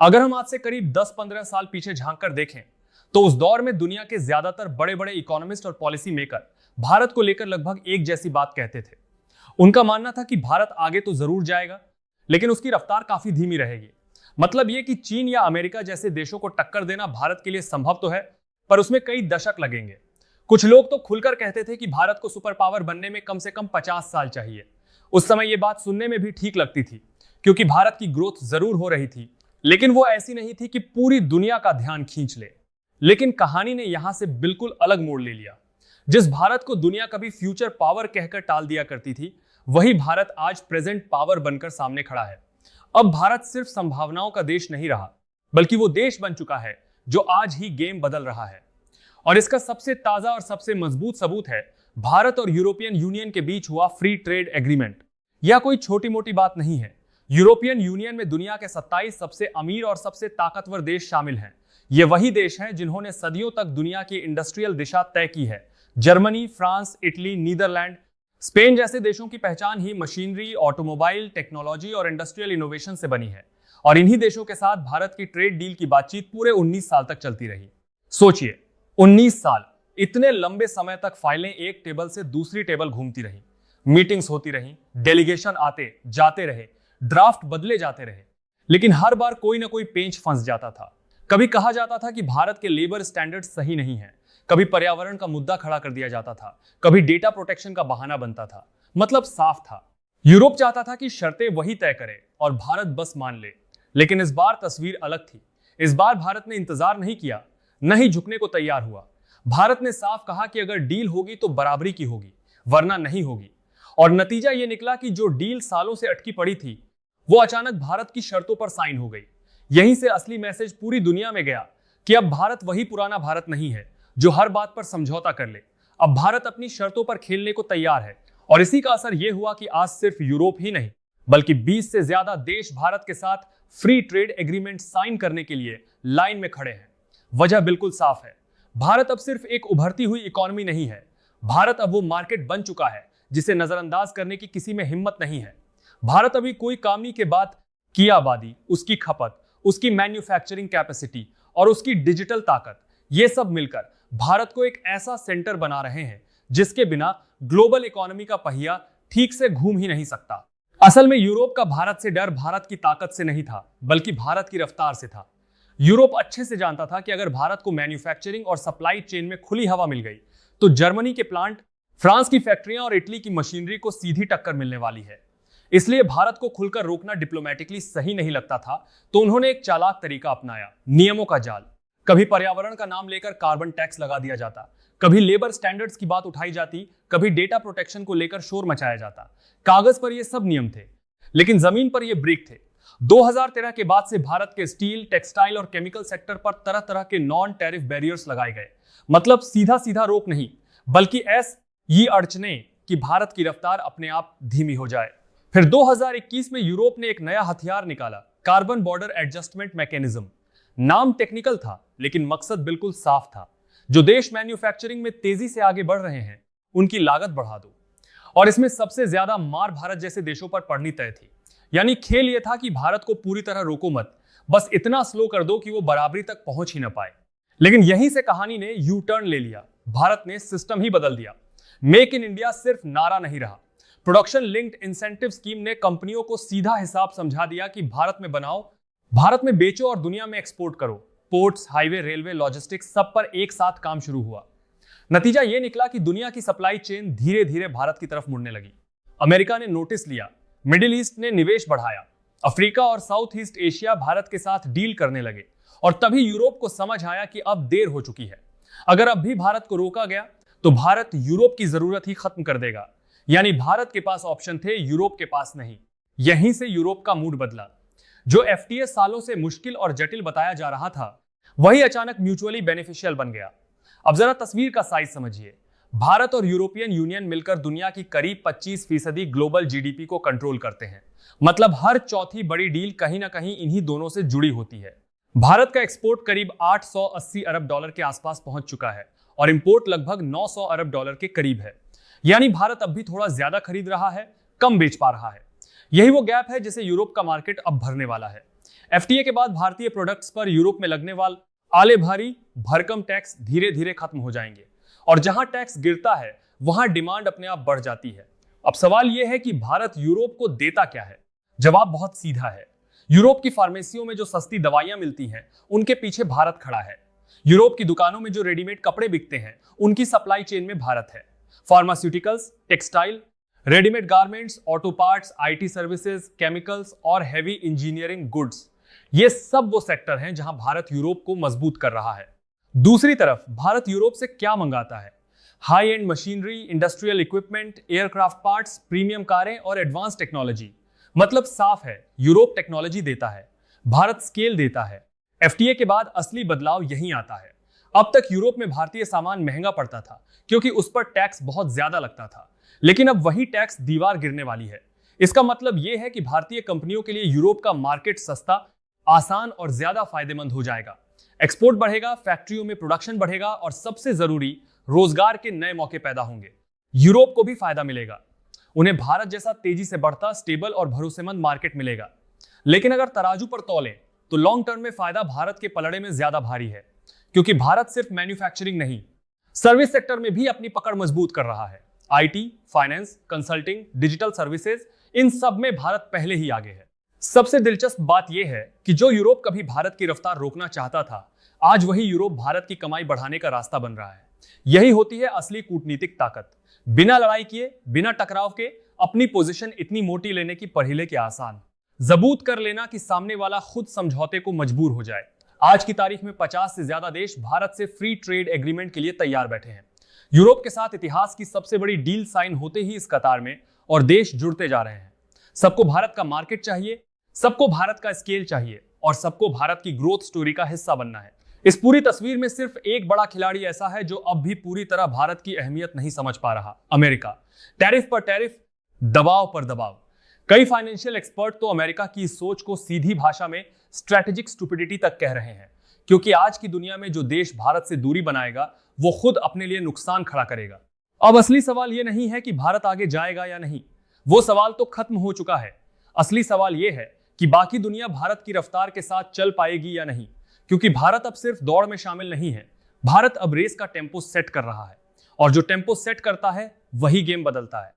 अगर हम आज से करीब 10-15 साल पीछे झांक कर देखें तो उस दौर में दुनिया के ज्यादातर बड़े बड़े इकोनॉमिस्ट और पॉलिसी मेकर भारत को लेकर लगभग एक जैसी बात कहते थे। उनका मानना था कि भारत आगे तो जरूर जाएगा, लेकिन उसकी रफ्तार काफी धीमी रहेगी। मतलब यह कि चीन या अमेरिका जैसे देशों को टक्कर देना भारत के लिए संभव तो है, पर उसमें कई दशक लगेंगे। कुछ लोग तो खुलकर कहते थे कि भारत को सुपर पावर बनने में कम से कम 50 साल चाहिए। उस समय यह बात सुनने में भी ठीक लगती थी, क्योंकि भारत की ग्रोथ जरूर हो रही थी, लेकिन वो ऐसी नहीं थी कि पूरी दुनिया का ध्यान खींच ले। लेकिन कहानी ने यहां से बिल्कुल अलग मोड़ ले लिया। जिस भारत को दुनिया कभी फ्यूचर पावर कहकर टाल दिया करती थी, वही भारत आज प्रेजेंट पावर बनकर सामने खड़ा है। अब भारत सिर्फ संभावनाओं का देश नहीं रहा, बल्कि वो देश बन चुका है जो आज ही गेम बदल रहा है। और इसका सबसे ताजा और सबसे मजबूत सबूत है भारत और यूरोपियन यूनियन के बीच हुआ फ्री ट्रेड एग्रीमेंट। यह कोई छोटी मोटी बात नहीं है। यूरोपियन यूनियन में दुनिया के 27 सबसे अमीर और सबसे ताकतवर देश शामिल हैं। ये वही देश हैं जिन्होंने सदियों तक दुनिया की इंडस्ट्रियल दिशा तय की है। Germany, France, Italy, Netherlands, Spain जैसे देशों की पहचान ही मशीनरी, ऑटोमोबाइल, टेक्नोलॉजी और इंडस्ट्रियल इनोवेशन से बनी है। और इन्हीं देशों के साथ भारत की ट्रेड डील की बातचीत पूरे 19 साल तक चलती रही। सोचिए, 19 साल, इतने लंबे समय तक फाइलें एक टेबल से दूसरी टेबल घूमती रही, मीटिंग्स होती रही, डेलीगेशन आते जाते रहे, ड्राफ्ट बदले जाते रहे, लेकिन हर बार कोई ना कोई पेंच फंस जाता था। कभी कहा जाता था कि भारत के लेबर स्टैंडर्ड सही नहीं है, कभी पर्यावरण का मुद्दा खड़ा कर दिया जाता था, कभी डेटा प्रोटेक्शन का बहाना बनता था। मतलब साफ था, यूरोप चाहता था कि शर्तें वही तय करे और भारत बस मान ले। लेकिन इस बार तस्वीर अलग थी। इस बार भारत ने इंतजार नहीं किया, नहीं झुकने को तैयार हुआ। भारत ने साफ कहा कि अगर डील होगी तो बराबरी की होगी, वरना नहीं होगी। और नतीजा यह निकला कि जो डील सालों से अटकी पड़ी थी, वो अचानक भारत की शर्तों पर साइन हो गई। यहीं से असली मैसेज पूरी दुनिया में गया कि अब भारत वही पुराना भारत नहीं है जो हर बात पर समझौता कर ले। अब भारत अपनी शर्तों पर खेलने को तैयार है। और इसी का असर यह हुआ कि आज सिर्फ यूरोप ही नहीं, बल्कि 20 से ज्यादा देश भारत के साथ फ्री ट्रेड एग्रीमेंट साइन करने के लिए लाइन में खड़े हैं। वजह बिल्कुल साफ है, भारत अब सिर्फ एक उभरती हुई इकोनॉमी नहीं है। भारत अब वो मार्केट बन चुका है जिसे नजरअंदाज करने की किसी में हिम्मत नहीं है। भारत अभी कोई काम नहीं के बाद की आबादी, उसकी खपत, उसकी मैन्युफैक्चरिंग कैपेसिटी और उसकी डिजिटल ताकत, ये सब मिलकर भारत को एक ऐसा सेंटर बना रहे हैं जिसके बिना ग्लोबल इकोनॉमी का पहिया ठीक से घूम ही नहीं सकता। असल में यूरोप का भारत से डर भारत की ताकत से नहीं था, बल्कि भारत की रफ्तार से था। यूरोप अच्छे से जानता था कि अगर भारत को मैन्युफैक्चरिंग और सप्लाई चेन में खुली हवा मिल गई तो जर्मनी के प्लांट, फ्रांस की फैक्ट्रियां और इटली की मशीनरी को सीधी टक्कर मिलने वाली है। इसलिए भारत को खुलकर रोकना डिप्लोमेटिकली सही नहीं लगता था, तो उन्होंने एक चालाक तरीका अपनाया, नियमों का जाल। कभी पर्यावरण का नाम लेकर कार्बन टैक्स लगा दिया जाता, कभी लेबर स्टैंडर्ड्स की बात उठाई जाती, कभी डेटा प्रोटेक्शन को लेकर शोर मचाया जाता। कागज पर ये सब नियम थे, लेकिन जमीन पर ये ब्रेक थे। 2013 के बाद से भारत के स्टील, टेक्सटाइल और केमिकल सेक्टर पर तरह तरह के नॉन टैरिफ बैरियर्स लगाए गए। मतलब सीधा सीधा रोक नहीं, बल्कि ये अड़चने कि भारत की रफ्तार अपने आप धीमी हो जाए। फिर 2021 में यूरोप ने एक नया हथियार निकाला, कार्बन बॉर्डर एडजस्टमेंट मैकेनिज्म। नाम टेक्निकल था, लेकिन मकसद बिल्कुल साफ था। जो देश मैन्युफैक्चरिंग में तेजी से आगे बढ़ रहे हैं, उनकी लागत बढ़ा दो। और इसमें सबसे ज्यादा मार भारत जैसे देशों पर पड़नी तय थी। यानी खेल यह था कि भारत को पूरी तरह रोको मत, बस इतना स्लो कर दो कि वो बराबरी तक पहुंच ही ना पाए। लेकिन यहीं से कहानी ने यू टर्न ले लिया। भारत ने सिस्टम ही बदल दिया। मेक इन इंडिया सिर्फ नारा नहीं रहा, प्रोडक्शन लिंक्ड इंसेंटिव स्कीम ने कंपनियों को सीधा हिसाब समझा दिया कि भारत में बनाओ, भारत में बेचो और दुनिया में एक्सपोर्ट करो। पोर्ट्स, हाईवे, रेलवे, लॉजिस्टिक्स, सब पर एक साथ काम शुरू हुआ। नतीजा यह निकला कि दुनिया की सप्लाई चेन धीरे धीरे भारत की तरफ मुड़ने लगी। अमेरिका ने नोटिस लिया, मिडिल ईस्ट ने निवेश बढ़ाया, अफ्रीका और साउथ ईस्ट एशिया भारत के साथ डील करने लगे। और तभी यूरोप को समझ आया कि अब देर हो चुकी है। अगर अब भी भारत को रोका गया तो भारत यूरोप की जरूरत ही खत्म कर देगा। यानी भारत के पास ऑप्शन थे, यूरोप के पास नहीं। यहीं से यूरोप का मूड बदला। जो एफटीए सालों से मुश्किल और जटिल बताया जा रहा था, वही अचानक म्यूचुअली बेनिफिशियल बन गया। अब जरा तस्वीर का साइज समझिए। भारत और यूरोपियन यूनियन मिलकर दुनिया की करीब 25% ग्लोबल जीडीपी को कंट्रोल करते हैं। मतलब हर चौथी बड़ी डील कहीं ना कहीं इन्हीं दोनों से जुड़ी होती है। भारत का एक्सपोर्ट करीब 880 अरब डॉलर के आसपास पहुंच चुका है और इंपोर्ट लगभग 900 अरब डॉलर के करीब है। यानी भारत अब भी थोड़ा ज्यादा खरीद रहा है, कम बेच पा रहा है। यही वो गैप है जिसे यूरोप का मार्केट अब भरने वाला है। एफटीए के बाद भारतीय प्रोडक्ट्स पर यूरोप में लगने वाले आले भारी भरकम टैक्स धीरे धीरे खत्म हो जाएंगे और जहां टैक्स गिरता है वहां डिमांड अपने आप बढ़ जाती है। अब सवाल यह है कि भारत यूरोप को देता क्या है? जवाब बहुत सीधा है। यूरोप की फार्मेसियों में जो सस्ती दवाइयां मिलती हैं, उनके पीछे भारत खड़ा है। यूरोप की दुकानों में जो रेडीमेड कपड़े बिकते हैं, उनकी सप्लाई चेन में भारत है। Pharmaceuticals, textile, readymade garments, auto parts, IT services, chemicals और हेवी इंजीनियरिंग गुड्स, ये सब वो सेक्टर हैं जहां भारत यूरोप को मजबूत कर रहा है। दूसरी तरफ भारत यूरोप से क्या मंगाता है? High and machinery, industrial equipment, aircraft parts, premium कारें और एडवांस टेक्नोलॉजी। मतलब साफ है, यूरोप टेक्नोलॉजी देता है, भारत स्केल देता है। एफटीए के बाद असली बदलाव यहीं आता है। अब तक यूरोप में भारतीय सामान महंगा पड़ता था क्योंकि उस पर टैक्स बहुत ज्यादा लगता था, लेकिन अब वही टैक्स दीवार गिरने वाली है। इसका मतलब यह है कि भारतीय कंपनियों के लिए यूरोप का मार्केट सस्ता, आसान और ज्यादा फायदेमंद हो जाएगा। एक्सपोर्ट बढ़ेगा, फैक्ट्रियों में प्रोडक्शन बढ़ेगा और सबसे जरूरी, रोजगार के नए मौके पैदा होंगे। यूरोप को भी फायदा मिलेगा, उन्हें भारत जैसा तेजी से बढ़ता, स्टेबल और भरोसेमंद मार्केट मिलेगा। लेकिन अगर तराजू पर तौलें तो लॉन्ग टर्म में फायदा भारत के पलड़े में ज्यादा भारी है, क्योंकि भारत सिर्फ मैन्युफैक्चरिंग नहीं, सर्विस सेक्टर में भी अपनी पकड़ मजबूत कर रहा है। IT, finance, consulting, digital services, इन सब में भारत पहले ही आगे है। सबसे दिलचस्प बात यह है कि जो यूरोप कभी भारत की रफ्तार रोकना चाहता था, आज वही यूरोप भारत की कमाई बढ़ाने का रास्ता बन रहा है। यही होती है असली कूटनीतिक ताकत। बिना लड़ाई किए, बिना टकराव के अपनी पोजीशन इतनी मोटी लेने की पढ़िले के आसान, जबूत कर लेना कि सामने वाला खुद समझौते को मजबूर हो जाए। आज की तारीख में 50 से ज्यादा देश भारत से फ्री ट्रेड एग्रीमेंट के लिए तैयार बैठे हैं। यूरोप के साथ इतिहास की सबसे बड़ी डील साइन होते ही इस कतार में और देश जुड़ते जा रहे हैं। सबको भारत का मार्केट चाहिए, सबको भारत का स्केल चाहिए और सबको भारत की ग्रोथ स्टोरी का हिस्सा बनना है। इस पूरी तस्वीर में सिर्फ एक बड़ा खिलाड़ी ऐसा है जो अब भी पूरी तरह भारत की अहमियत नहीं समझ पा रहा, अमेरिका। टैरिफ पर टैरिफ, दबाव पर दबाव। कई फाइनेंशियल एक्सपर्ट तो अमेरिका की इस सोच को सीधी भाषा में स्ट्रेटेजिक स्टुपिडिटी तक कह रहे हैं, क्योंकि आज की दुनिया में जो देश भारत से दूरी बनाएगा वो खुद अपने लिए नुकसान खड़ा करेगा। अब असली सवाल यह नहीं है कि भारत आगे जाएगा या नहीं, वो सवाल तो खत्म हो चुका है। असली सवाल यह है कि बाकी दुनिया भारत की रफ्तार के साथ चल पाएगी या नहीं, क्योंकि भारत अब सिर्फ दौड़ में शामिल नहीं है। भारत अब रेस का टेम्पो सेट कर रहा है और जो टेम्पो सेट करता है वही गेम बदलता है।